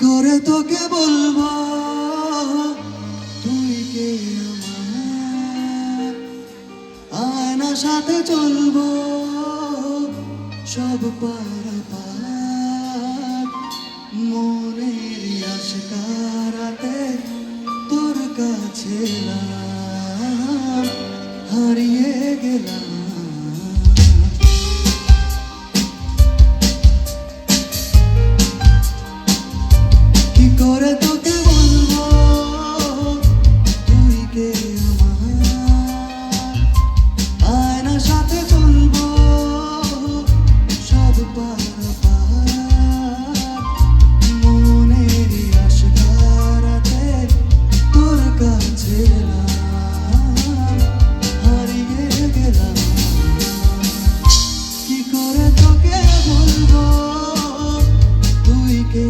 করে তোকে বলবো তুই কে আমার, আয়না সাথে চলবো সব পারাপার, মনের আশকারাতে তোর কাছে এলাম, হারিয়ে গেলাম। কি করে তোকে বলবো তুই কে আমার, আয়না সাথে চলবো সব পারাপার, মনের আশকারাতে তোর কাছে এলাম, হারিয়ে গেলাম। কি করে তোকে বলবো তুই কে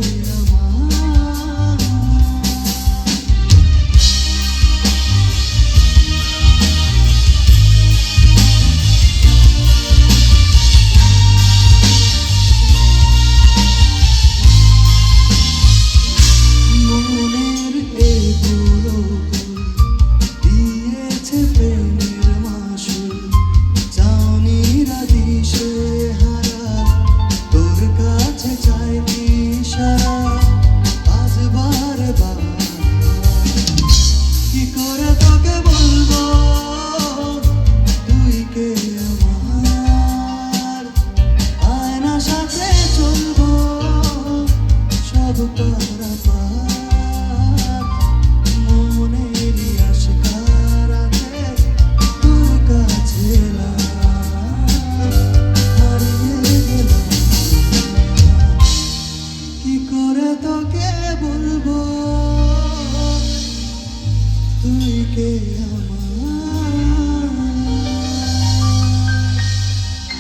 তোকে বলবো তুই কে আমার।